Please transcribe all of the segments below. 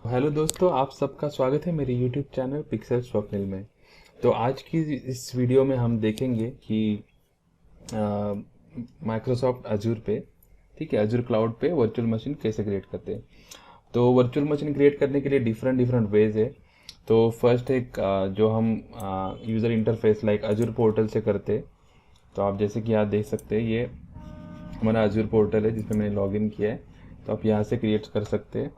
Hello दोस्तों, आप सबका स्वागत है मेरे यूट्यूब चैनल पिक्सल स्वप्निल में। तो आज की इस वीडियो में हम देखेंगे कि माइक्रोसॉफ्ट अजूर पे, ठीक है, अजूर क्लाउड पे वर्चुअल मशीन कैसे क्रिएट करते हैं। तो वर्चुअल मशीन क्रिएट करने के लिए डिफरेंट डिफरेंट वेज है। तो फर्स्ट एक जो हम user interface like Azzur portal से करते हैं। तो आप जैसे कि यहाँ देख सकते हैं, ये हमारा अजूर पोर्टल है जिसमें मैंने लॉगिन किया है। तो आप यहाँ से क्रिएट कर सकते हैं।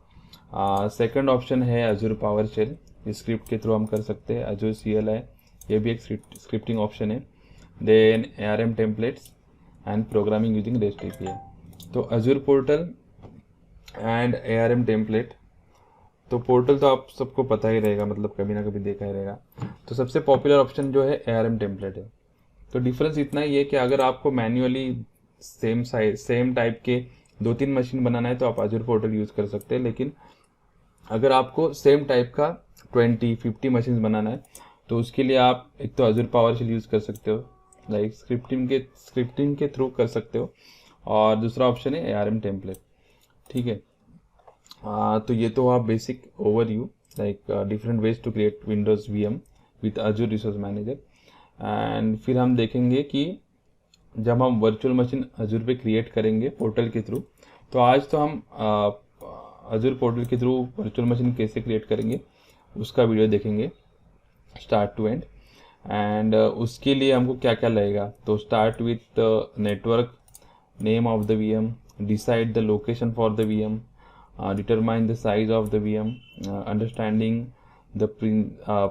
सेकंड ऑप्शन है अजूर पावर शेल, इस स्क्रिप्ट के थ्रू हम कर सकते हैं। अजूर CLI, ये भी एक स्क्रिप्टिंग ऑप्शन है। Then ARM templates and programming using REST API। तो Azure portal and ARM template. तो पोर्टल तो आप सबको पता ही रहेगा, मतलब कभी ना कभी देखा ही रहेगा। तो सबसे पॉपुलर ऑप्शन जो है ARM टेम्पलेट है। तो डिफरेंस इतना ही है कि अगर आपको manually same size same type के 2-3 मशीन बनाना है तो आप अजूर पोर्टल यूज़ कर सकते हैं। लेकिन अगर आपको सेम टाइप का 20-50 मशीन बनाना है तो उसके लिए आप एक तो अजूर पावर शेल यूज़ कर सकते हो, लाइक स्क्रिप्टिंग के थ्रू कर सकते हो। और दूसरा ऑप्शन है ARM टेम्पलेट, ठीक है। तो ये तो आप basic overview, like different ways to create Windows VM with Azure Resource Manager. And फिर हम देखेंगे कि जब हम वर्चुअल मशीन अजूर पे क्रिएट करेंगे पोर्टल के थ्रू, तो आज तो हम अजूर पोर्टल के थ्रू वर्चुअल मशीन कैसे क्रिएट करेंगे उसका वीडियो देखेंगे स्टार्ट टू एंड। एंड उसके लिए हमको क्या क्या लगेगा, तो start with network, name of the VM, decide the location for the VM, determine the size of the VM, understanding the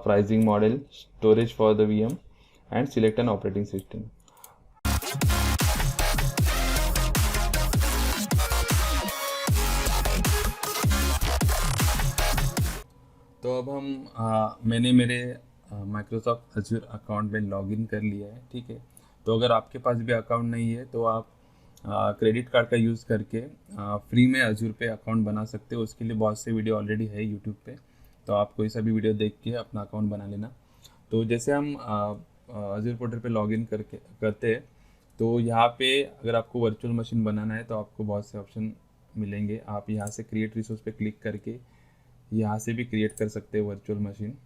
pricing model, storage for the VM, and select an operating system. तो अब मैंने मेरे Microsoft Azzur account में login कर लिया है, ठीक है। तो अगर आपके पास भी अकाउंट नहीं है तो आप क्रेडिट कार्ड का यूज़ करके फ्री में अजूर पे अकाउंट बना सकते हो। उसके लिए बहुत से वीडियो ऑलरेडी है यूट्यूब पे, तो आप कोई सा भी वीडियो देख के अपना अकाउंट बना लेना। तो जैसे हम अजूर पोर्टल पे लॉगिन करके करते हैं, तो यहाँ पे अगर आपको वर्चुअल मशीन बनाना है तो आपको बहुत से ऑप्शन मिलेंगे। आप यहाँ से क्रिएट रिसोर्स पे क्लिक करके यहाँ से भी क्रिएट कर सकते हैं वर्चुअल मशीन,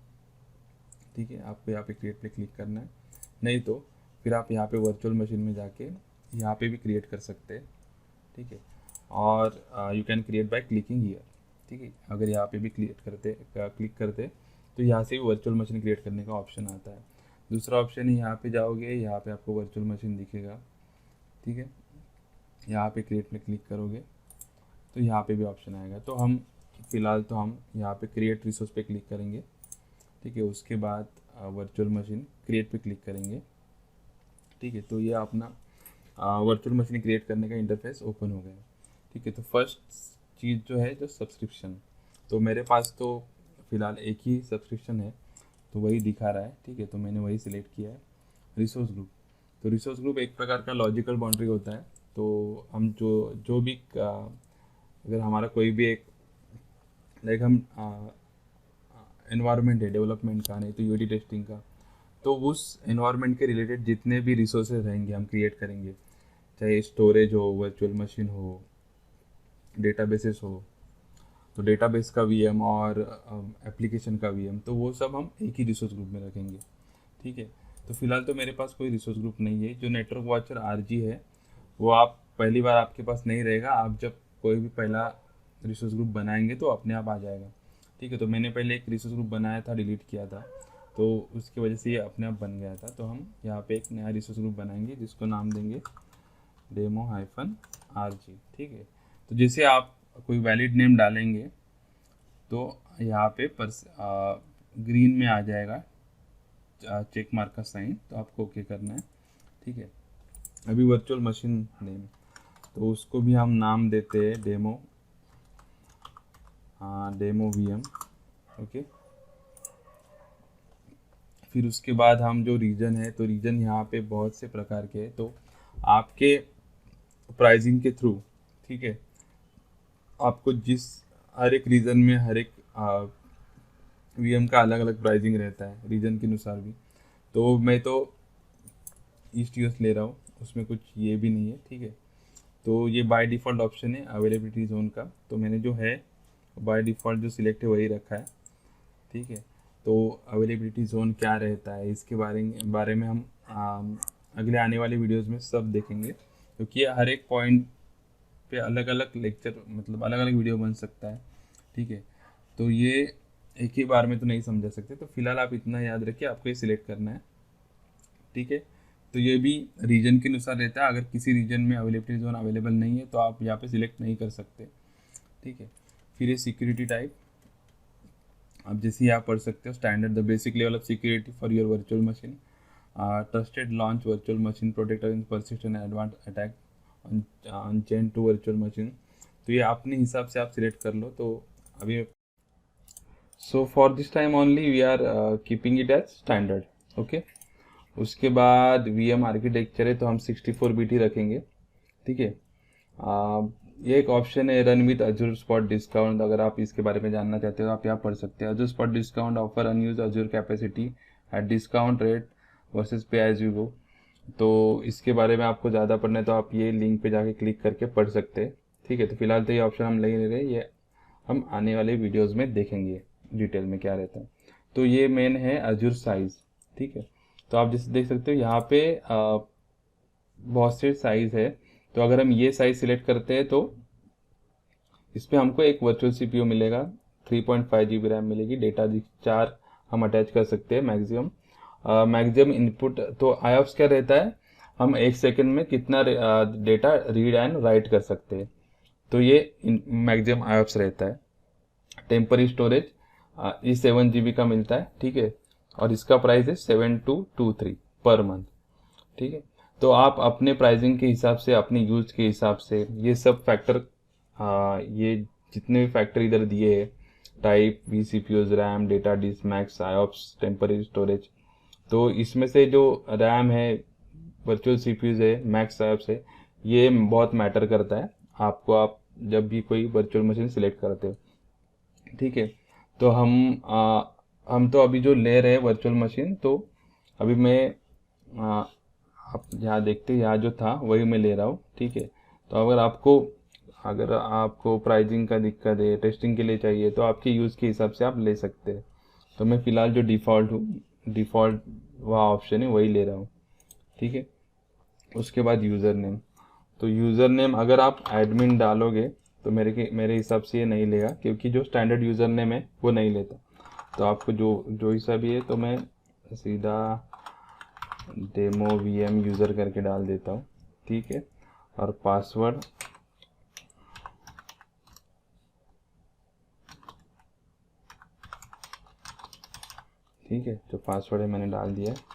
ठीक है। आपको यहाँ पे क्रिएट पे क्लिक करना है, नहीं तो फिर आप यहाँ पे वर्चुअल मशीन में जाके यहाँ पे भी क्रिएट कर सकते हैं, ठीक है। और you can create by clicking here, ठीक है। अगर यहाँ पे भी क्लिक करते तो यहाँ से भी वर्चुअल मशीन क्रिएट करने का ऑप्शन आता है। दूसरा ऑप्शन है, यहाँ पे जाओगे, यहाँ पे आपको वर्चुअल मशीन दिखेगा, ठीक है। यहाँ पे क्रिएट में क्लिक करोगे तो यहाँ पे भी ऑप्शन आएगा। तो हम फिलहाल तो हम यहाँ पे क्रिएट रिसोर्स पे क्लिक करेंगे, ठीक है। उसके बाद वर्चुअल मशीन क्रिएट पे क्लिक करेंगे, ठीक है। तो ये अपना वर्चुअल मशीन क्रिएट करने का इंटरफेस ओपन हो गया, ठीक है। तो फर्स्ट चीज़ जो है जो सब्सक्रिप्शन, तो मेरे पास तो फ़िलहाल एक ही सब्सक्रिप्शन है तो वही दिखा रहा है, ठीक है। तो मैंने वही सिलेक्ट किया है, रिसोर्स ग्रुप। तो रिसोर्स ग्रुप एक प्रकार का लॉजिकल बाउंड्री होता है। तो हम जो जो भी अगर हमारा कोई भी एक, लाइक हम एनवायरनमेंट है डेवलपमेंट का, नहीं तो यूटी टेस्टिंग का, तो उस एनवायरनमेंट के रिलेटेड जितने भी रिसोर्सेज रहेंगे हम क्रिएट करेंगे, चाहे स्टोरेज हो, वर्चुअल मशीन हो, डेटाबेसेस हो, तो डेटाबेस का VM और एप्लीकेशन का VM, तो वो सब हम एक ही रिसोर्स ग्रुप में रखेंगे, ठीक है। तो फिलहाल तो मेरे पास कोई रिसोर्स ग्रुप नहीं है। जो नेटवर्क वॉचर RG है वो आप पहली बार आपके पास नहीं रहेगा, आप जब कोई भी पहला रिसोर्स ग्रुप बनाएंगे तो अपने आप आ जाएगा, ठीक है। तो मैंने पहले एक रिसोर्स ग्रुप बनाया था, डिलीट किया था, तो उसकी वजह से ये अपने आप बन गया था। तो हम यहाँ पे एक नया रिसोर्स ग्रुप बनाएंगे जिसको नाम देंगे demo-rg, ठीक है। तो जैसे आप कोई वैलिड नेम डालेंगे तो यहाँ पे ग्रीन में आ जाएगा चेक मार्क का साइन, तो आपको ओके करना है, ठीक है। अभी वर्चुअल मशीन नेम, तो उसको भी हम नाम देते हैं डेमो VM, ओके। फिर उसके बाद हम जो रीजन है, तो रीजन यहाँ पे बहुत से प्रकार के हैं, तो आपके प्राइसिंग के थ्रू, ठीक है, आपको जिस हर एक रीजन में हर एक VM का अलग अलग प्राइसिंग रहता है रीजन के अनुसार भी। तो मैं तो ईस्ट यूएस ले रहा हूँ, उसमें कुछ ये भी नहीं है, ठीक है। तो ये बाय डिफ़ॉल्ट ऑप्शन है अवेलेबिलिटी जोन का। तो मैंने जो है बाय डिफ़ॉल्ट जो सिलेक्ट है वही रखा है, ठीक है। तो अवेलेबिलिटी जोन क्या रहता है इसके बारे में हम अगले आने वाले वीडियोस में सब देखेंगे, क्योंकि हर एक पॉइंट पे अलग अलग लेक्चर मतलब अलग अलग वीडियो बन सकता है, ठीक है। तो ये एक ही बार में तो नहीं समझा सकते, तो फिलहाल आप इतना याद रखिए, आपको ये सिलेक्ट करना है, ठीक है। तो ये भी रीजन के अनुसार रहता है, अगर किसी रीजन में अवेलेबिलिटी जोन अवेलेबल नहीं है तो आप यहाँ पे सिलेक्ट नहीं कर सकते, ठीक है। फिर ये सिक्योरिटी टाइप, आप जैसे यहाँ पढ़ सकते हो, standard the basic level of security for your virtual machine, trusted launch virtual machine protect against persistent advance attack on gen two virtual machine. तो ये अपने हिसाब से आप सिलेक्ट कर लो। तो अभी so for this time only we are keeping it as standard, okay. उसके बाद VM आर्किटेक्चर है तो हम 64 बीट ही रखेंगे, ठीक है। ये एक ऑप्शन है run with Azzur spot discount, अगर आप इसके बारे में जानना चाहते हो आप यहाँ पढ़ सकते हैं। Azzur spot discount offer unused Azzur capacity at discount rate versus पे एज यू गो। तो इसके बारे में आपको ज़्यादा पढ़ना है तो आप ये लिंक पे जाके क्लिक करके पढ़ सकते हैं, ठीक है। तो फिलहाल तो ये ऑप्शन हम नहीं ले रहे, ये हम आने वाले वीडियोज़ में देखेंगे डिटेल में क्या रहता है। तो ये मेन है अजूर साइज़, ठीक है। तो आप जैसे देख सकते हो यहाँ पे बहुत से साइज़ है, तो अगर हम ये साइज़ सिलेक्ट करते हैं तो इस पर हमको एक वर्चुअल CPU मिलेगा, 3.5 GB रैम मिलेगी, डेटा 4 हम अटैच कर सकते हैं मैक्सिमम। मैक्सिमम इनपुट तो आयोप्स क्या रहता है, हम 1 सेकंड में कितना डेटा रीड एंड राइट कर सकते हैं, तो ये मैक्सिमम आयोप्स रहता है। टेम्पररी स्टोरेज ये 7 GB का मिलता है, ठीक है, और इसका प्राइस है 7223 पर मंथ, ठीक है। तो आप अपने प्राइसिंग के हिसाब से, अपने यूज के हिसाब से ये सब फैक्टर, ये जितने भी फैक्टर इधर दिए हैं, type, vCPUs, RAM, data disk, max, IOPS, temporary storage, तो इसमें से जो रैम है, वर्चुअल CPUs है, मैक्स आयोप्स है, ये बहुत मैटर करता है आपको, आप जब भी कोई वर्चुअल मशीन सिलेक्ट करते हो, ठीक है। तो हम तो अभी जो ले रहे हैं वर्चुअल मशीन, तो अभी मैं आप यहाँ देखते हैं, यहाँ जो था वही मैं ले रहा हूँ, ठीक है। तो अगर आपको प्राइसिंग का दिक्कत है, टेस्टिंग के लिए चाहिए, तो आपके यूज़ के हिसाब से आप ले सकते हैं। तो मैं फ़िलहाल जो डिफ़ॉल्ट वह ऑप्शन है वही ले रहा हूँ, ठीक है। उसके बाद यूज़र नेम, तो यूज़र नेम अगर आप एडमिन डालोगे तो मेरे हिसाब से ये नहीं लेगा, क्योंकि जो स्टैंडर्ड यूज़र नेम है वो नहीं लेता। तो आपको जो हिसाब भी है, तो मैं सीधा डेमो VM यूज़र करके डाल देता हूँ, ठीक है। और पासवर्ड, ठीक है, जो पासवर्ड है मैंने डाल दिया है।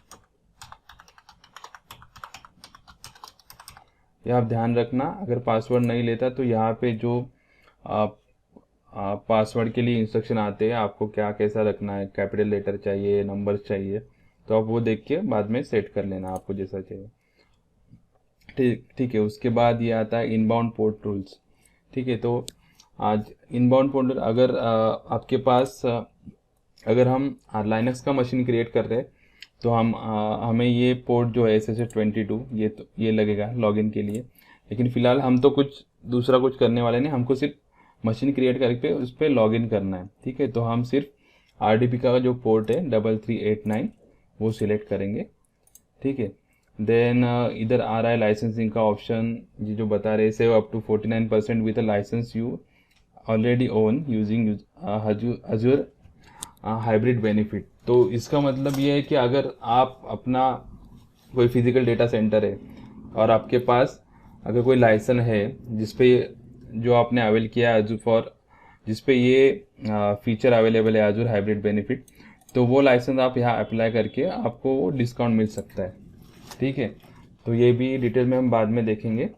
ये आप ध्यान रखना, अगर पासवर्ड नहीं लेता तो यहाँ पे जो आप पासवर्ड के लिए इंस्ट्रक्शन आते हैं, आपको क्या कैसा रखना है, कैपिटल लेटर चाहिए, नंबर्स चाहिए, तो आप वो देख के बाद में सेट कर लेना आपको जैसा चाहिए, ठीक है। उसके बाद ये आता है इनबाउंड पोर्ट रूल्स, ठीक है। तो आज इनबाउंड पोर्ट, अगर आपके पास अगर हम लाइनक्स का मशीन क्रिएट कर रहे हैं तो हमें ये पोर्ट जो है SS22 ये लगेगा लॉगिन के लिए। लेकिन फ़िलहाल हम तो दूसरा कुछ करने वाले नहीं, हमको सिर्फ मशीन क्रिएट करके उस पर लॉगिन करना है, ठीक है। तो हम सिर्फ RDP का जो पोर्ट है 3389 वो सिलेक्ट करेंगे, ठीक है। देन इधर आ रहा है लाइसेंसिंग का ऑप्शन, ये जो बता रहे हैं save up to 49% with a licence you already own using Azure hybrid benefit. तो इसका मतलब ये है कि अगर आप अपना कोई फिजिकल डेटा सेंटर है और आपके पास अगर कोई लाइसेंस है जिसपे जो आपने अवेल किया है जिसपे ये फीचर अवेलेबल है अजूर हाइब्रिड बेनिफिट, तो वो लाइसेंस आप यहाँ अप्लाई करके आपको वो डिस्काउंट मिल सकता है, ठीक है। तो ये भी डिटेल में हम बाद में देखेंगे।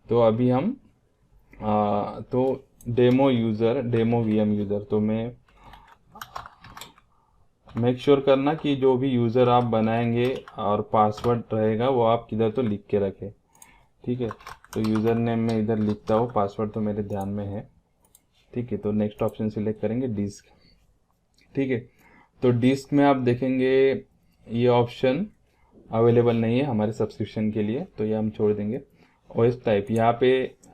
तो अभी हम तो डेमो VM यूज़र, तो मैं मेक श्योर करना कि जो भी यूज़र आप बनाएंगे और पासवर्ड रहेगा वो आप किधर तो लिख के रखें, ठीक है। तो यूज़र नेम में इधर लिखता हूँ, पासवर्ड तो मेरे ध्यान में है, ठीक है। तो नेक्स्ट ऑप्शन सिलेक्ट करेंगे डिस्क, ठीक है। तो डिस्क में आप देखेंगे ये ऑप्शन अवेलेबल नहीं है हमारे सब्सक्रिप्शन के लिए, तो ये हम छोड़ देंगे। OS टाइप यहाँ पे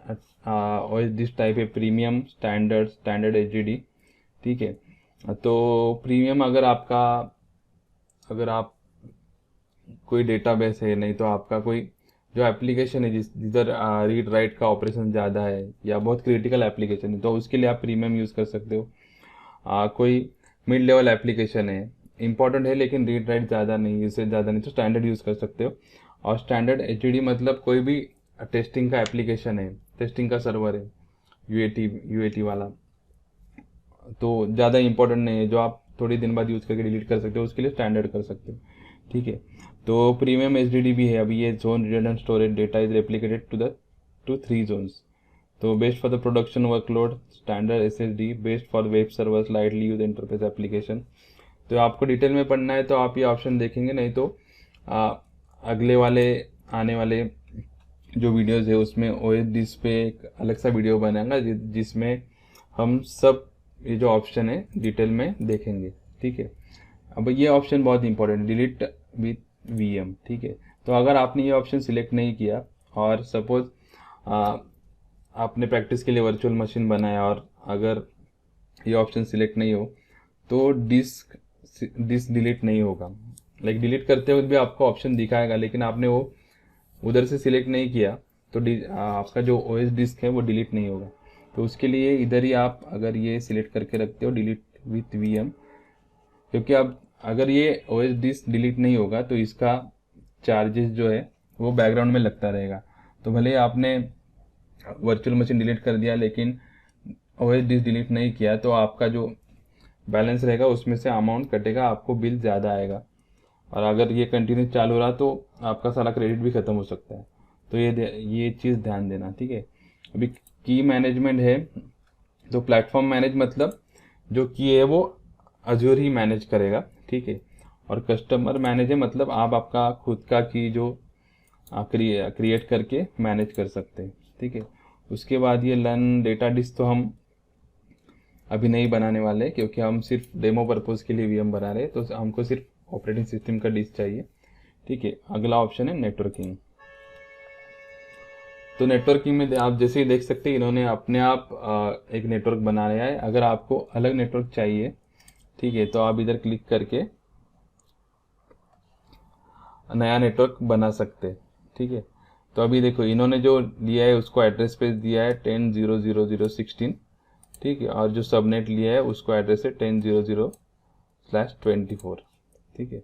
OS दिस टाइप है प्रीमियम, स्टैंडर्ड HDD, ठीक है। तो प्रीमियम अगर आप कोई डेटाबेस है, नहीं तो आपका कोई जो एप्लीकेशन है जिधर रीड राइट का ऑपरेशन ज़्यादा है या बहुत क्रिटिकल एप्लीकेशन है, तो उसके लिए आप प्रीमियम यूज़ कर सकते हो। कोई मिड लेवल एप्लीकेशन है, इंपॉर्टेंट है लेकिन रीड राइट ज़्यादा नहीं, यूसेज ज़्यादा नहीं, तो स्टैंडर्ड यूज़ कर सकते हो। और स्टैंडर्ड HDD मतलब कोई भी टेस्टिंग का एप्लीकेशन है, टेस्टिंग का सर्वर है, यूएटी वाला, तो ज़्यादा इंपॉर्टेंट नहीं है, जो आप थोड़ी दिन बाद यूज़ करके डिलीट कर सकते हो, उसके लिए स्टैंडर्ड कर सकते हो, ठीक है। तो प्रीमियम HDD भी है। अभी ये zone redundant storage data is replicated to 3 zones. तो best for the production workload, standard SSD, best for web servers, lightly used interface application. तो आपको डिटेल में पढ़ना है तो आप ये ऑप्शन देखेंगे, नहीं तो अगले वाले आने वाले जो वीडियोस है उसमें OS पे एक अलग सा वीडियो बनाएगा जिसमें हम सब ये जो ऑप्शन है डिटेल में देखेंगे, ठीक है। अब ये ऑप्शन बहुत इंपॉर्टेंट है, डिलीट विथ VM, ठीक है। तो अगर आपने ये ऑप्शन सिलेक्ट नहीं किया और सपोज आपने प्रैक्टिस के लिए वर्चुअल मशीन बनाया और अगर ये ऑप्शन सिलेक्ट नहीं हो तो डिस्क डिलीट नहीं होगा। लाइक डिलीट करते वक्त भी आपको ऑप्शन दिखाएगा, लेकिन आपने वो उधर से सिलेक्ट नहीं किया तो आपका जो OS डिस्क है वो डिलीट नहीं होगा। तो उसके लिए इधर ही आप अगर ये सिलेक्ट करके रखते हो डिलीट विथ VM, क्योंकि अब अगर ये OS डिस्क डिलीट नहीं होगा तो इसका चार्जेस जो है वो बैकग्राउंड में लगता रहेगा। तो भले आपने वर्चुअल मशीन डिलीट कर दिया लेकिन OS डिस्क डिलीट नहीं किया तो आपका जो बैलेंस रहेगा उसमें से अमाउंट कटेगा, आपको बिल ज़्यादा आएगा। और अगर ये कंटिन्यू चालू रहा तो आपका सारा क्रेडिट भी ख़त्म हो सकता है। तो ये चीज़ ध्यान देना, ठीक है। अभी की मैनेजमेंट है, तो प्लेटफॉर्म मैनेज मतलब जो की है वो अजूर ही मैनेज करेगा, ठीक है। और कस्टमर मैनेज है मतलब आप आपका खुद का की जो क्रिएट करके मैनेज कर सकते हैं, ठीक है। उसके बाद ये लर्न डेटा डिस्क तो हम अभी नहीं बनाने वाले, क्योंकि हम सिर्फ डेमो पर्पज़ के लिए VM बना रहे हैं, तो हमको सिर्फ ऑपरेटिंग सिस्टम का डिस्क चाहिए, ठीक है। अगला ऑप्शन है नेटवर्किंग। तो नेटवर्किंग में आप जैसे ही देख सकते हैं इन्होंने अपने आप एक नेटवर्क बना लिया है। अगर आपको अलग नेटवर्क चाहिए, ठीक है, तो आप इधर क्लिक करके नया नेटवर्क बना सकते, ठीक है। तो अभी देखो इन्होंने जो लिया है उसको एड्रेस स्पेस दिया है 10.0.0.0.16, ठीक है। और जो सबनेट लिया है उसको एड्रेस है 10.0.0/24, ठीक है।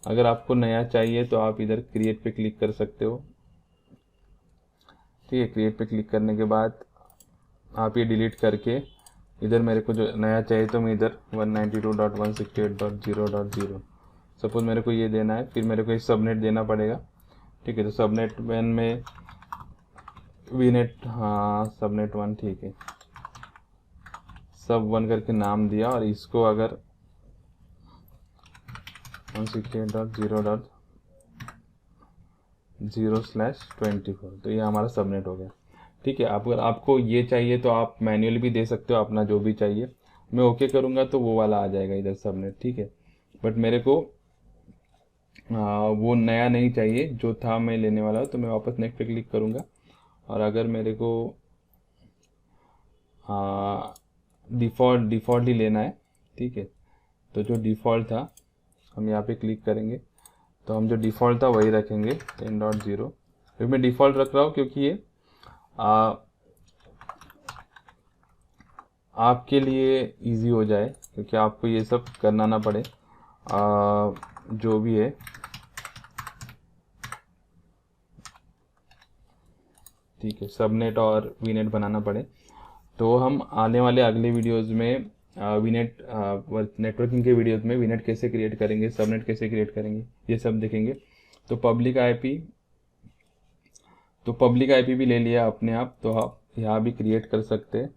अगर आपको नया चाहिए तो आप इधर क्रिएट पे क्लिक कर सकते हो, ठीक है। क्रिएट पे क्लिक करने के बाद आप ये डिलीट करके इधर मेरे को जो नया चाहिए तो मैं इधर 192.168.0.0 सपोज मेरे को ये देना है, फिर मेरे को एक सबनेट देना पड़ेगा, ठीक है। तो सबनेट 1 में VNet, हाँ सबनेट 1, ठीक है, सब 1 करके नाम दिया और इसको अगर 168.0.0/24 तो ये हमारा सबनेट हो गया, ठीक है। अगर आपको ये चाहिए तो आप मैन्युअली भी दे सकते हो अपना जो भी चाहिए, मैं ओके करूँगा तो वो वाला आ जाएगा इधर सबनेट, ठीक है। बट मेरे को वो नया नहीं चाहिए जो था मैं लेने वाला हूँ, तो मैं वापस नेक्स्ट पे क्लिक करूँगा। और अगर मेरे को डिफ़ॉल्ट ही लेना है, ठीक है, तो जो डिफ़ॉल्ट था हम यहाँ पे क्लिक करेंगे तो हम जो डिफ़ॉल्ट था वही रखेंगे 10.0। फिर मैं डिफ़ॉल्ट रख रहा हूँ क्योंकि ये आपके लिए इजी हो जाए, क्योंकि आपको ये सब करना ना पड़े जो भी है, ठीक है, सबनेट और VNet बनाना पड़े। तो हम आने वाले अगले वीडियोज़ में VNet नेटवर्किंग के वीडियोज़ में VNet कैसे क्रिएट करेंगे, सबनेट कैसे क्रिएट करेंगे, ये सब देखेंगे। तो पब्लिक आईपी भी ले लिया अपने आप, तो आप यहाँ भी क्रिएट कर सकते हैं।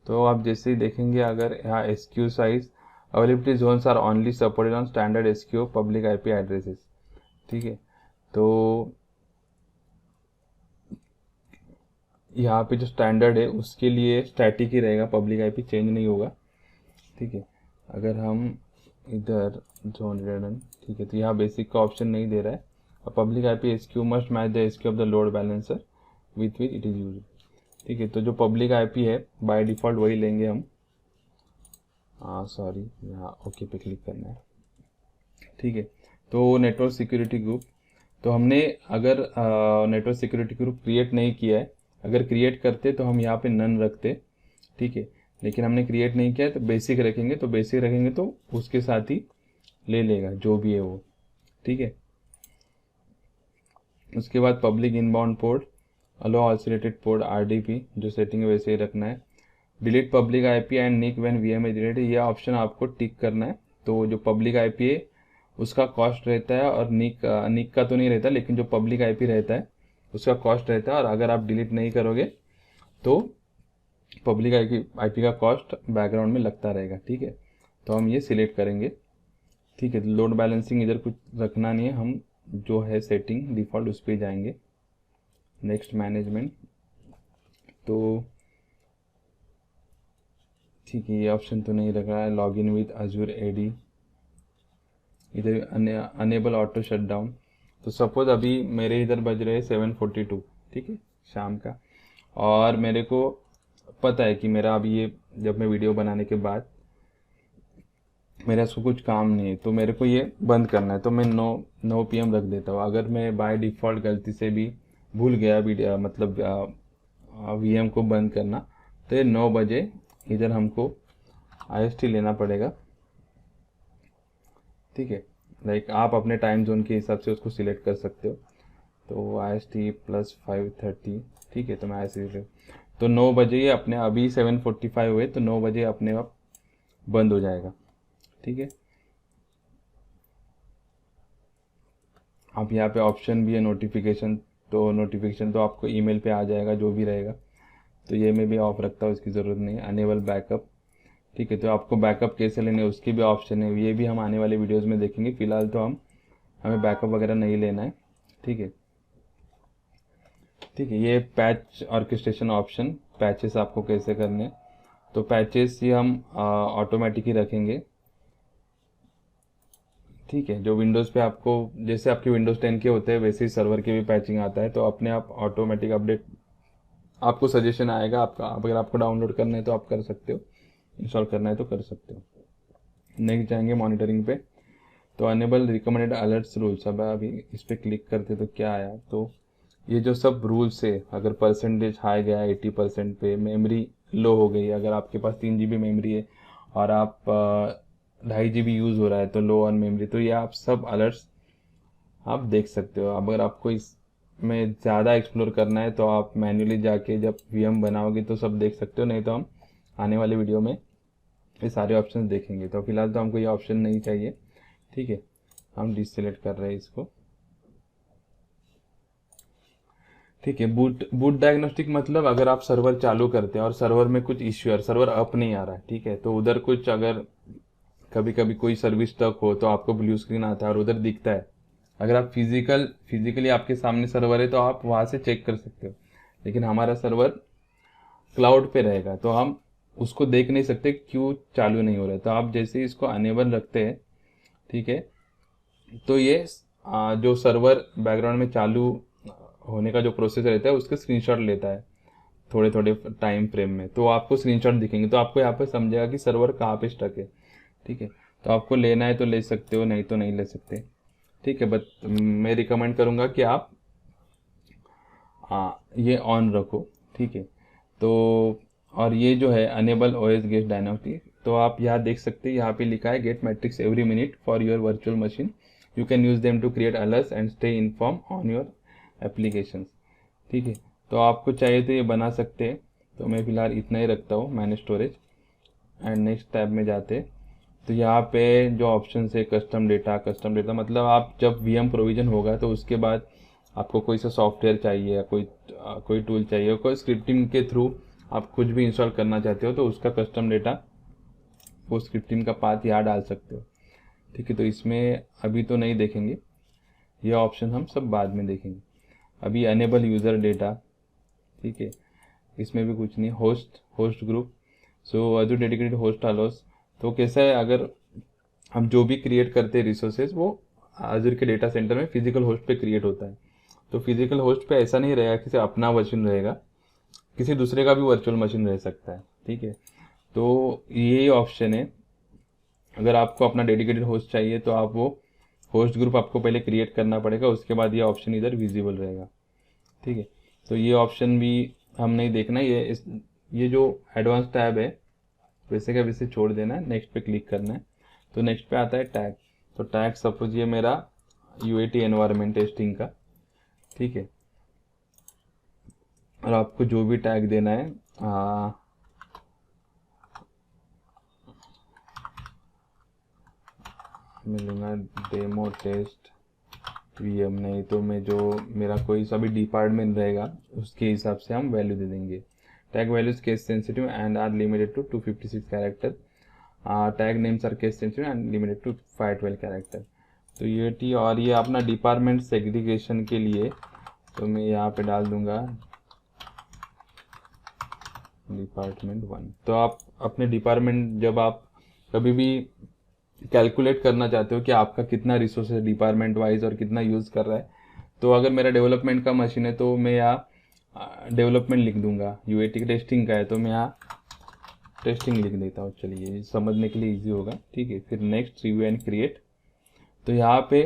तो आप जैसे ही देखेंगे अगर यहाँ SQ size availability zones are only supported on standard SQ public IP addresses, ठीक है। तो यहाँ पे जो स्टैंडर्ड है उसके लिए स्टैटिक ही रहेगा, पब्लिक IP चेंज नहीं होगा, ठीक है। अगर हम इधर जोन रिडंडेंट, ठीक है, तो यहाँ बेसिक का ऑप्शन नहीं दे रहा है। Public IP SQ must match the SQ of the load balancer with it is use, ठीक है। तो जो पब्लिक आईपी है बाय डिफ़ॉल्ट वही लेंगे हम। सॉरी, यहाँ ओके पे क्लिक करना है। ठीक है। तो नेटवर्क सिक्योरिटी ग्रुप, तो हमने अगर नेटवर्क सिक्योरिटी ग्रुप क्रिएट नहीं किया है, अगर क्रिएट करते तो हम यहाँ पे नन रखते। ठीक है, लेकिन हमने क्रिएट नहीं किया है तो बेसिक रखेंगे। तो बेसिक रखेंगे तो उसके साथ ही ले लेगा जो भी है वो। ठीक है। उसके बाद public inbound port, allow selected port RDP, जो सेटिंग है वैसे ही रखना है। Delete public IP and NIC when VM is deleted, ये ऑप्शन आपको टिक करना है। तो जो पब्लिक आईपी है उसका कॉस्ट रहता है, और निक का तो नहीं रहता, लेकिन जो पब्लिक आईपी रहता है उसका कॉस्ट रहता है। और अगर आप डिलीट नहीं करोगे तो पब्लिक आईपी का कॉस्ट बैकग्राउंड में लगता रहेगा। ठीक है, तो हम ये सिलेक्ट करेंगे। ठीक है, लोड बैलेंसिंग इधर कुछ रखना नहीं है, हम जो है सेटिंग डिफ़ॉल्ट उस पर जाएंगे। नेक्स्ट मैनेजमेंट, तो ठीक है, ये ऑप्शन तो नहीं रख रहा है। Log in with Azure AD, इधर अनेबल ऑटो शट डाउन। तो सपोज अभी मेरे इधर बज रहे हैं 7:42, ठीक है, शाम का, और मेरे को पता है कि मेरा अभी ये जब मैं वीडियो बनाने के बाद मेरा इसको कुछ काम नहीं है, तो मेरे को ये बंद करना है, तो मैं 9 PM रख देता हूँ। अगर मैं बाय डिफ़ॉल्ट गलती से भी भूल गया वीडियो मतलब वीएम को बंद करना, तो ये 9 बजे इधर हमको आईएसटी लेना पड़ेगा। ठीक है, लाइक आप अपने टाइम जोन के हिसाब से उसको सिलेक्ट कर सकते हो। तो IST + 5:30, ठीक है, तो मैं IST, तो 9 बजे ये अपने, अभी 7:45 हुए तो 9 बजे अपने आप बंद हो जाएगा। ठीक है, आप यहाँ पे ऑप्शन भी है नोटिफिकेशन, तो नोटिफिकेशन तो आपको ईमेल पे आ जाएगा जो भी रहेगा। तो ये मैं भी ऑफ रखता हूँ, इसकी ज़रूरत नहीं है। अनेबल बैकअप, ठीक है, तो आपको बैकअप कैसे लेने उसकी भी ऑप्शन है, ये भी हम आने वाले वीडियोज़ में देखेंगे। फिलहाल तो हमें बैकअप वगैरह नहीं लेना है। ठीक है, ठीक है, ये पैच ऑर्केस्ट्रेशन ऑप्शन, पैचेस आपको कैसे करने, तो पैचेस ये हम ऑटोमेटिक ही रखेंगे। ठीक है, जो विंडोज़ पे आपको, जैसे आपके विंडोज़ 10 के होते हैं वैसे ही सर्वर के भी पैचिंग आता है, तो अपने आप ऑटोमेटिक अपडेट आपको सजेशन आएगा आपका। अगर आपको डाउनलोड करना है तो आप कर सकते हो, इंस्टॉल करना है तो कर सकते हो। नेक्स्ट जाएंगे मॉनिटरिंग पे, तो अनेबल रिकमेंडेड अलर्ट्स रूल्स। अब अभी इस पर क्लिक करते तो क्या आया, तो ये जो सब रूल्स है, अगर परसेंटेज हाई गया 80% पे, मेमोरी लो हो गई, अगर आपके पास 3 GB मेमोरी है और आप 2.5 GB यूज़ हो रहा है तो लो ऑन मेमोरी, तो ये आप सब अलर्ट्स आप देख सकते हो। अगर आपको इसमें ज़्यादा एक्सप्लोर करना है तो आप मैन्युअली जाके जब वीएम बनाओगे तो सब देख सकते हो, नहीं तो हम आने वाले वीडियो में ये सारे ऑप्शन देखेंगे। तो फिलहाल तो हमको ये ऑप्शन नहीं चाहिए। ठीक है, हम डिससेलेक्ट कर रहे हैं इसको। ठीक है, बूट डायग्नोस्टिक मतलब अगर आप सर्वर चालू करते हैं और सर्वर में कुछ इश्यू है, सर्वर अप नहीं आ रहा है, ठीक है, तो उधर कुछ, अगर कभी कभी कोई सर्विस स्टक हो तो आपको ब्लू स्क्रीन आता है और उधर दिखता है। अगर आप फिजिकली आपके सामने सर्वर है तो आप वहाँ से चेक कर सकते हो, लेकिन हमारा सर्वर क्लाउड पे रहेगा तो हम उसको देख नहीं सकते क्यों चालू नहीं हो रहा है। तो आप जैसे ही इसको अनेबल रखते हैं, ठीक है, तो ये जो सर्वर बैकग्राउंड में चालू होने का जो प्रोसेस रहता है उसका स्क्रीनशॉट लेता है थोड़े थोड़े टाइम फ्रेम में, तो आपको स्क्रीनशॉट दिखेंगे, तो आपको यहाँ पे समझेगा कि सर्वर कहाँ पे स्टक है। ठीक है, तो आपको लेना है तो ले सकते हो, नहीं तो नहीं ले सकते। ठीक है, बट मैं रिकमेंड करूँगा कि आप ये ऑन रखो। ठीक है, तो और ये जो है अनेबल ओएस गेट डायग्नोस्टिक, तो आप यहाँ देख सकते हैं, यहाँ पे लिखा है get metrics every minute for your virtual machine, you can use them to create alerts and stay inform on your applications. ठीक है, तो आपको चाहिए तो ये बना सकते हैं, तो मैं फिलहाल इतना ही रखता हूँ, manage storage. And next tab में जाते, तो यहाँ पे जो ऑप्शन है कस्टम डेटा मतलब आप जब वीएम प्रोविजन होगा तो उसके बाद आपको कोई सा सॉफ्टवेयर चाहिए या कोई टूल चाहिए, कोई स्क्रिप्टिंग के थ्रू आप कुछ भी इंस्टॉल करना चाहते हो तो उसका कस्टम डेटा, वो स्क्रिप्टिंग का पाथ यहाँ डाल सकते हो। ठीक है, तो इसमें अभी तो नहीं देखेंगे, ये ऑप्शन हम सब बाद में देखेंगे। अभी अनेबल यूज़र डेटा, ठीक है, इसमें भी कुछ नहीं। होस्ट ग्रुप, सो अजूर डेडिकेटेड होस्ट अलाउस, तो कैसा है, अगर हम जो भी क्रिएट करते हैं रिसोर्सेज वो अजूर के डेटा सेंटर में फिजिकल होस्ट पे क्रिएट होता है, तो फिजिकल होस्ट पे ऐसा नहीं रहेगा कि सिर्फ अपना वर्जन रहेगा, किसी दूसरे का भी वर्चुअल मशीन रह सकता है, ठीक है। तो ये ऑप्शन है, अगर आपको अपना डेडिकेटेड होस्ट चाहिए तो आप वो होस्ट ग्रुप आपको पहले क्रिएट करना पड़ेगा, उसके बाद ये ऑप्शन इधर विजिबल रहेगा, ठीक है। तो ये ऑप्शन भी हम नहीं देखना, ये जो एडवांस टैब है वैसे का वैसे छोड़ देना है, नेक्स्ट पे क्लिक करना है। तो नेक्स्ट पे आता है टैग। तो टैग सपोज ये मेरा UAT एनवायरनमेंट टेस्टिंग का, ठीक है। और आपको जो भी टैग देना है, मैं लूँगा डेमो टेस्ट VM, नहीं तो मैं जो मेरा कोई सा भी डिपार्टमेंट रहेगा उसके हिसाब से हम वैल्यू दे देंगे। Tag values case sensitive and are limited to 256 character. Tag names are case sensitive and limited to 512 character. तो UAT, और ये अपना डिपार्टमेंट सेग्रीगेशन के लिए, तो मैं यहाँ पे डाल दूंगा डिपार्टमेंट 1। तो आप अपने डिपार्टमेंट, जब आप कभी भी कैलकुलेट करना चाहते हो कि आपका कितना रिसोर्स है डिपार्टमेंट वाइज और कितना यूज़ कर रहा है, तो अगर मेरा डेवलपमेंट का मशीन है तो मैं यहाँ डेवलपमेंट लिख दूंगा। UAT टेस्टिंग का है तो मैं यहाँ टेस्टिंग लिख देता हूँ, चलिए समझने के लिए इजी होगा, ठीक है। फिर नेक्स्ट रिव्यू एंड क्रिएट। तो यहाँ पे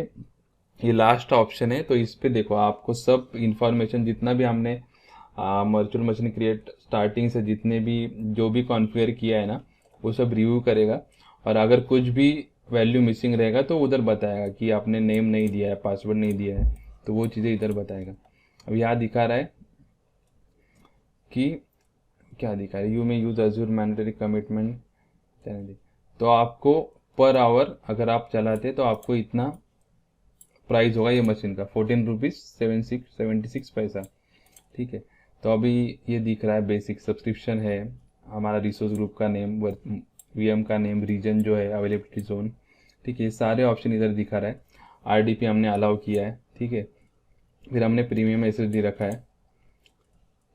ये लास्ट ऑप्शन है, तो इस पे देखो आपको सब इंफॉर्मेशन जितना भी हमने वर्चुअल मशीन क्रिएट स्टार्टिंग से जितने भी जो भी कॉन्फ़िगर किया है ना, वो सब रिव्यू करेगा। और अगर कुछ भी वैल्यू मिसिंग रहेगा तो उधर बताएगा कि आपने नेम नहीं दिया है, पासवर्ड नहीं दिया है, तो वो चीज़ें इधर बताएगा। अब यहाँ दिखा रहा है कि क्या दिखा रहा है, यू में use Azzur mandatory commitment channel. तो आपको पर आवर अगर आप चलाते तो आपको इतना प्राइस होगा ये मशीन का, 14 रुपीज़ 76 पैसा, ठीक है। तो अभी ये दिख रहा है बेसिक सब्सक्रिप्शन है, हमारा रिसोर्स ग्रुप का नेम, VM का नेम, रीजन जो है अवेलेबिलिटी जोन, ठीक है। ये सारे ऑप्शन इधर दिखा रहा है। RDP हमने अलाउ किया है, ठीक है। फिर हमने प्रीमियम SSD रखा है,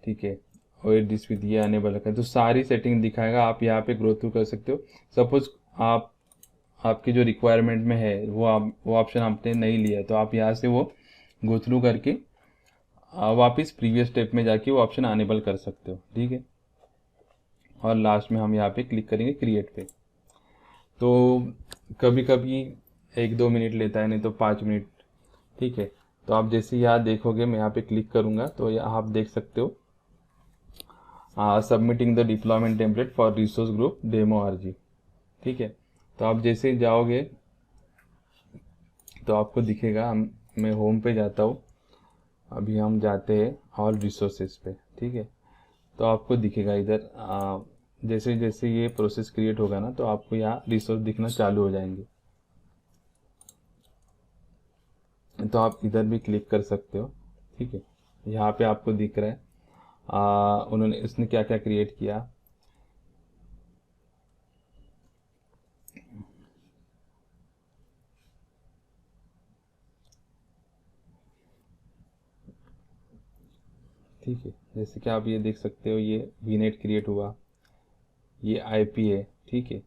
ठीक है। और डिस्क विद ये अनेबल रखा है, तो सारी सेटिंग दिखाएगा। आप यहाँ पे ग्रो थ्रू कर सकते हो। सपोज आपके जो रिक्वायरमेंट में है वो ऑप्शन आपने नहीं लिया है, तो आप यहाँ से वो गो थ्रू करके वापस प्रीवियस स्टेप में जाके वो ऑप्शन अनेबल कर सकते हो, ठीक है। और लास्ट में हम यहाँ पे क्लिक करेंगे क्रिएट पे। तो कभी कभी 1-2 मिनट लेता है, नहीं तो 5 मिनट, ठीक है। तो आप जैसे यहाँ देखोगे, मैं यहाँ पे क्लिक करूँगा तो यहाँ आप देख सकते हो submitting the deployment template for resource group demo RG, ठीक है। तो आप जैसे ही जाओगे तो आपको दिखेगा, मैं होम पे जाता हूँ, अभी हम जाते हैं ऑल रिसोर्सेज पे, ठीक है। तो आपको दिखेगा इधर जैसे जैसे ये प्रोसेस क्रिएट होगा ना, तो आपको यहाँ रिसोर्स दिखना चालू हो जाएंगे। तो आप इधर भी क्लिक कर सकते हो, ठीक है। यहाँ पे आपको दिख रहा है इसने क्या क्या क्रिएट किया। ठीक है, जैसे कि आप ये देख सकते हो, ये VNet क्रिएट हुआ, ये IP है, ठीक है।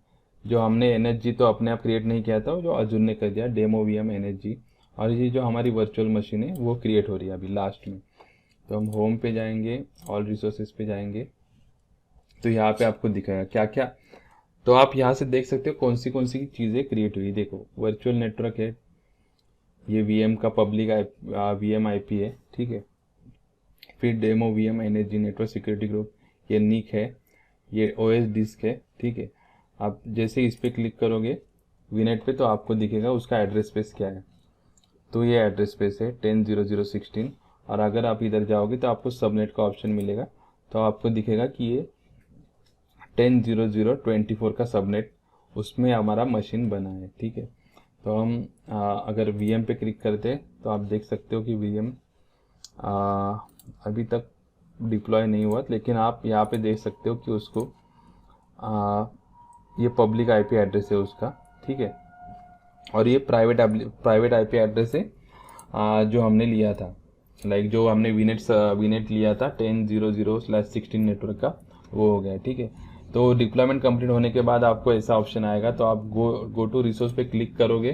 जो हमने NSG तो अपने आप क्रिएट नहीं किया था, जो अजूर ने कर दिया, डेमो VM NSG। और ये जो हमारी वर्चुअल मशीन है वो क्रिएट हो रही है अभी लास्ट में। तो हम होम पे जाएंगे, ऑल रिसोर्सेज पे जाएंगे, तो यहाँ पे आपको दिखाएगा क्या क्या। तो आप यहाँ से देख सकते हो कौन सी चीज़ें क्रिएट हुई। देखो वर्चुअल नेटवर्क है, ये VM का पब्लिक VM IP है, ठीक है। फिर demo VM NSG network security group, ये निक है, ये OS डिस्क है, ठीक है। आप जैसे इस पर क्लिक करोगे VNet पे, तो आपको दिखेगा उसका एड्रेस स्पेस क्या है। तो ये एड्रेस स्पेस है 10.0.0.16। और अगर आप इधर जाओगे तो आपको सबनेट का ऑप्शन मिलेगा, तो आपको दिखेगा कि ये 10.0.0.24 का सबनेट, उसमें हमारा मशीन बना है, ठीक है। तो हम अगर VM पे क्लिक करते हैं तो आप देख सकते हो कि VM अभी तक डिप्लॉय नहीं हुआ, लेकिन आप यहाँ पे देख सकते हो कि उसको ये पब्लिक IP एड्रेस है उसका, ठीक है। और ये प्राइवेट IP एड्रेस है जो हमने लिया था, लाइक जो हमने VNet लिया था 10.0.0/16 नेटवर्क का, वो हो गया, ठीक है। तो डिप्लॉयमेंट कंप्लीट होने के बाद आपको ऐसा ऑप्शन आएगा, तो आप गो टू रिसोर्स पे क्लिक करोगे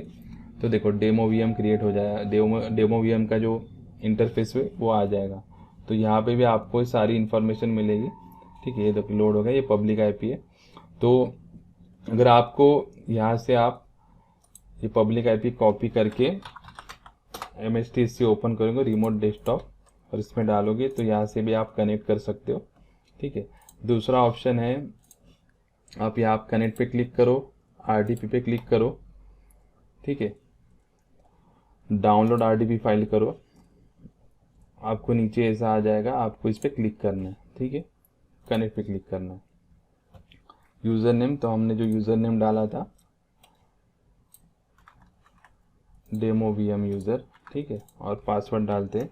तो देखो डेमो VM क्रिएट हो जाएगा, डेमो VM का जो इंटरफेस है वो आ जाएगा। तो यहाँ पे भी आपको सारी इन्फॉर्मेशन मिलेगी। ठीक है, ये देखो लोड हो गया, ये पब्लिक आईपी है। तो अगर आपको यहाँ से आप ये पब्लिक आईपी कॉपी करके MSTC ओपन करोगे रिमोट डेस्कटॉप और इसमें डालोगे तो यहाँ से भी आप कनेक्ट कर सकते हो। ठीक है, दूसरा ऑप्शन है, आप यहाँ कनेक्ट पे क्लिक करो, RDP पे क्लिक करो। ठीक है, डाउनलोड RDP फाइल करो, आपको नीचे ऐसा आ जाएगा, आपको इस पर क्लिक करना है। ठीक है, कनेक्ट पे क्लिक करना है। यूज़र नेम, तो हमने जो यूज़र नेम डाला था डेमो VM यूज़र। ठीक है, और पासवर्ड डालते हैं।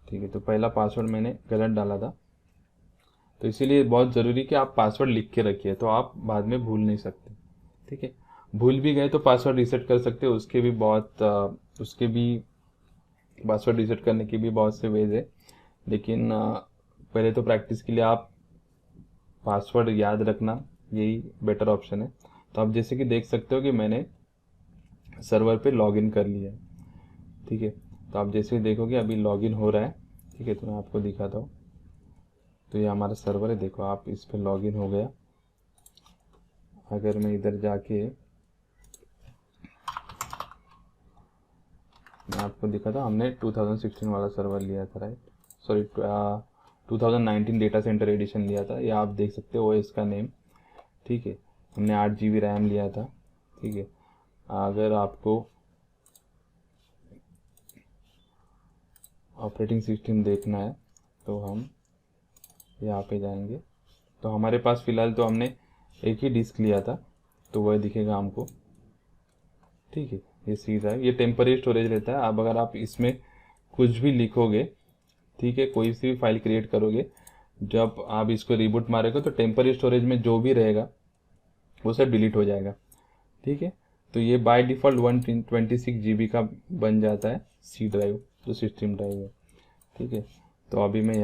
ठीक है, तो पहला पासवर्ड मैंने गलत डाला था, तो इसीलिए बहुत ज़रूरी कि आप पासवर्ड लिख के रखिए, तो आप बाद में भूल नहीं सकते। ठीक है, भूल भी गए तो पासवर्ड रीसेट कर सकते हो, उसके भी पासवर्ड रीसेट करने के भी बहुत से वेज है। लेकिन पहले तो प्रैक्टिस के लिए आप पासवर्ड याद रखना, यही बेटर ऑप्शन है। तो आप जैसे कि देख सकते हो कि मैंने सर्वर पे लॉगिन कर लिया है। ठीक है, तो आप जैसे ही देखोगे अभी लॉगिन हो रहा है। ठीक है, तो मैं आपको दिखाता हूँ। तो ये हमारा सर्वर है, देखो आप इस पर लॉगिन हो गया। अगर मैं इधर जाके मैं आपको दिखाता हूँ, हमने 2016 वाला सर्वर लिया था, right, sorry 2019 data centre edition लिया था। ये आप देख सकते हो OS का नेम। ठीक है, हमने 8 GB रैम लिया था। ठीक है, अगर आपको ऑपरेटिंग सिस्टम देखना है तो हम यहाँ पे जाएंगे। तो हमारे पास फ़िलहाल तो हमने एक ही डिस्क लिया था, तो वह दिखेगा हमको। ठीक है, ये C ड्राइव, ये टेम्पररी स्टोरेज रहता है। अब अगर आप इसमें कुछ भी लिखोगे, ठीक है, कोई सी भी फाइल क्रिएट करोगे, जब आप इसको रिबूट मारोगे तो टेम्पररी स्टोरेज में जो भी रहेगा वो सब डिलीट हो जाएगा। ठीक है, तो ये बाय डिफ़ॉल्ट 126 GB का बन जाता है C ड्राइव, जो सिस्टम ड्राइव है। ठीक है, तो अभी मैं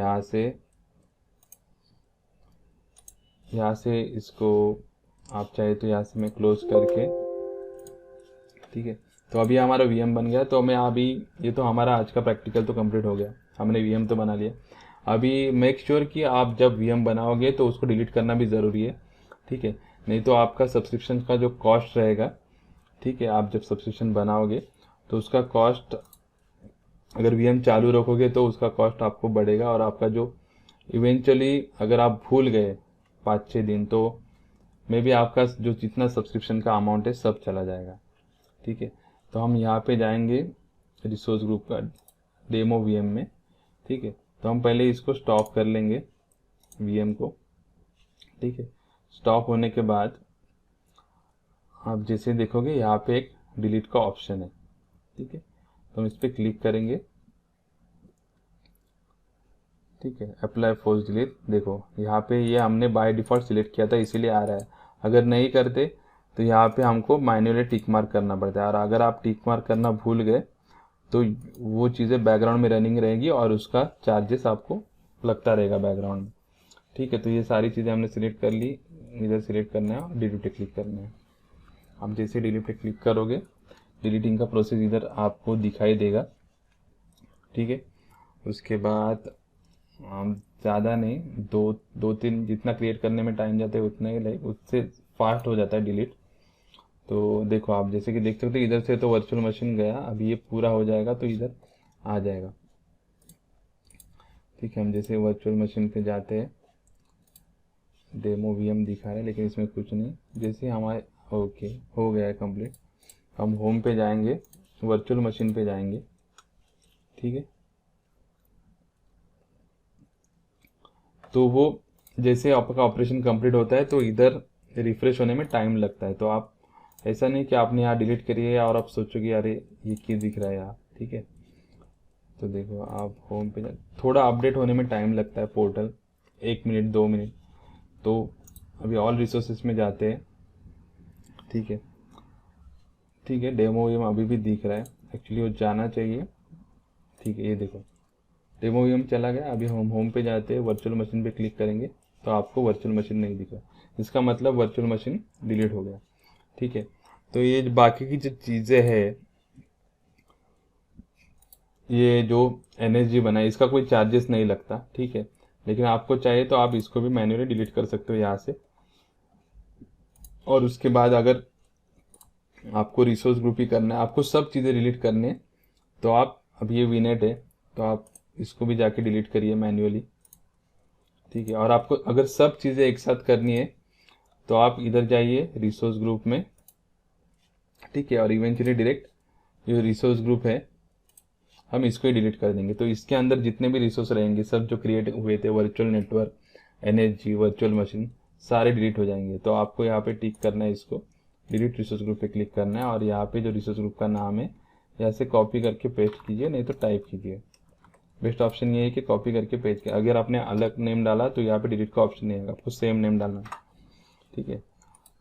यहाँ से इसको आप चाहे तो यहाँ से मैं क्लोज करके, ठीक है, तो अभी हमारा VM बन गया। तो मैं अभी ये तो हमारा आज का प्रैक्टिकल तो कंप्लीट हो गया, हमने VM तो बना लिया। अभी मेक श्योर कि आप जब VM बनाओगे तो उसको डिलीट करना भी ज़रूरी है। ठीक है, नहीं तो आपका सब्सक्रिप्शन का जो कॉस्ट रहेगा, ठीक है, आप जब सब्सक्रिप्शन बनाओगे तो उसका कॉस्ट, अगर VM चालू रखोगे तो उसका कॉस्ट आपको बढ़ेगा, और आपका जो इवेंचुअली अगर आप भूल गए 5-6 दिन तो मे बी आपका जो जितना सब्सक्रिप्शन का अमाउंट है सब चला जाएगा। ठीक है, तो हम यहाँ पे जाएंगे रिसोर्स ग्रुप का डेमो VM में। ठीक है, तो हम पहले इसको स्टॉप कर लेंगे VM को। ठीक है, स्टॉप होने के बाद आप जैसे देखोगे यहाँ पे एक डिलीट का ऑप्शन है। ठीक है, तो हम इस पर क्लिक करेंगे। ठीक है, अप्लाई फोर्स डिलीट, देखो यहाँ पे ये हमने बाय डिफ़ॉल्ट सिलेक्ट किया था इसीलिए आ रहा है। अगर नहीं करते तो यहाँ पे हमको मैन्युअली टिक मार्क करना पड़ता है, और अगर आप टिक मार्क करना भूल गए तो वो चीज़ें बैकग्राउंड में रनिंग रहेगी और उसका चार्जेस आपको लगता रहेगा बैकग्राउंड में। ठीक है, तो ये सारी चीज़ें हमने सिलेक्ट कर ली, इधर सिलेक्ट करना है और डिलीट पे क्लिक करना है। आप जैसे डिलीट पे क्लिक करोगे डिलीटिंग का प्रोसेस इधर आपको दिखाई देगा। ठीक है, उसके बाद ज़्यादा नहीं, दो तीन जितना क्रिएट करने में टाइम जाता है उतना ही, लाइक उससे फास्ट हो जाता है डिलीट। तो देखो आप जैसे कि देख सकते हो इधर से तो वर्चुअल मशीन गया, अभी ये पूरा हो जाएगा तो इधर आ जाएगा। ठीक है, हम जैसे वर्चुअल मशीन पे जाते हैं, डेमो VM दिखा रहा है लेकिन इसमें कुछ नहीं, जैसे हमारे ओके हो गया है कंप्लीट। हम होम पे जाएंगे, वर्चुअल मशीन पे जाएंगे। ठीक है, तो वो जैसे आपका ऑपरेशन कंप्लीट होता है तो इधर रिफ्रेश होने में टाइम लगता है। तो आप ऐसा नहीं कि आपने यहाँ डिलीट करिए और आप सोचोगे अरे ये क्या दिख रहा है यहाँ। ठीक है, तो देखो आप होम पे थोड़ा अपडेट होने में टाइम लगता है पोर्टल, 1 मिनट 2 मिनट। तो अभी ऑल रिसोर्सेज में जाते हैं। ठीक है, डेमो वेम अभी भी दिख रहा है, एक्चुअली वो जाना चाहिए। ठीक है, ये देखो डेमो वीएम चला गया। अभी हम होम पे जाते हैं, वर्चुअल मशीन पे क्लिक करेंगे तो आपको वर्चुअल मशीन नहीं दिख रहा, इसका मतलब वर्चुअल मशीन डिलीट हो गया। ठीक है, तो ये बाकी की जो चीज़ें हैं, ये जो एनएसजी बना है इसका कोई चार्जेस नहीं लगता। ठीक है, लेकिन आपको चाहिए तो आप इसको भी मैन्युअली डिलीट कर सकते हो यहाँ से। और उसके बाद अगर आपको रिसोर्स ग्रुप ही करना है, आपको सब चीज़ें डिलीट करनी है, तो आप, अब ये वीनेट है तो आप इसको भी जाके डिलीट करिए मैन्युअली। ठीक है, और आपको अगर सब चीज़ें एक साथ करनी है तो आप इधर जाइए रिसोर्स ग्रुप में। ठीक है, और इवेंचुअली डायरेक्ट जो रिसोर्स ग्रुप है हम इसको ही डिलीट कर देंगे। तो इसके अंदर जितने भी रिसोर्स रहेंगे सब जो क्रिएट हुए थे, virtual network, NSG, virtual machine, सारे डिलीट हो जाएंगे। तो आपको यहाँ पे टिक करना है, इसको डिलीट रिसोर्स ग्रुप पे क्लिक करना है, और यहाँ पे जो रिसोर्स ग्रुप का नाम है यहाँ से कॉपी करके पेस्ट कीजिए, नहीं तो टाइप कीजिए। बेस्ट ऑप्शन ये है कि कॉपी करके पेस्ट किया। अगर आपने अलग नेम डाला तो यहाँ पे डिलीट का ऑप्शन नहीं आएगा, आपको सेम नेम डालना है। ठीक है,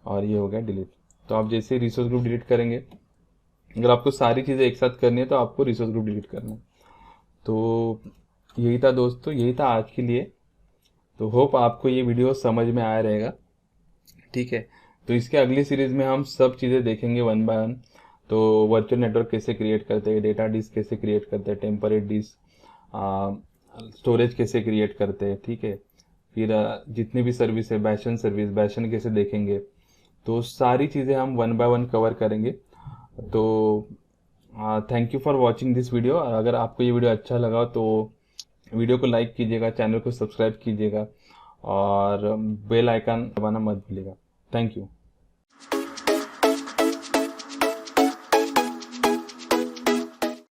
और ये हो गया डिलीट। तो आप जैसे रिसोर्स ग्रुप डिलीट करेंगे, अगर आपको सारी चीज़ें एक साथ करनी है तो आपको रिसोर्स ग्रुप डिलीट करना है। तो यही था दोस्तों, यही था आज के लिए। तो होप आपको ये वीडियो समझ में आया रहेगा। ठीक है, तो इसके अगली सीरीज में हम सब चीज़ें देखेंगे वन बाय वन। तो वर्चुअल नेटवर्क कैसे क्रिएट करते हैं, डेटा डिस्क कैसे क्रिएट करते हैं, टेम्परेरी डिस्क, स्टोरेज कैसे क्रिएट करते हैं। ठीक है, फिर जितनी भी सर्विस है, बैशन कैसे देखेंगे। तो सारी चीज़ें हम वन बाय वन कवर करेंगे। तो thank you for watching this video. अगर आपको ये वीडियो अच्छा लगा तो वीडियो को लाइक कीजिएगा, चैनल को सब्सक्राइब कीजिएगा, और बेल आइकन दबाना मत भूलिएगा। Thank you.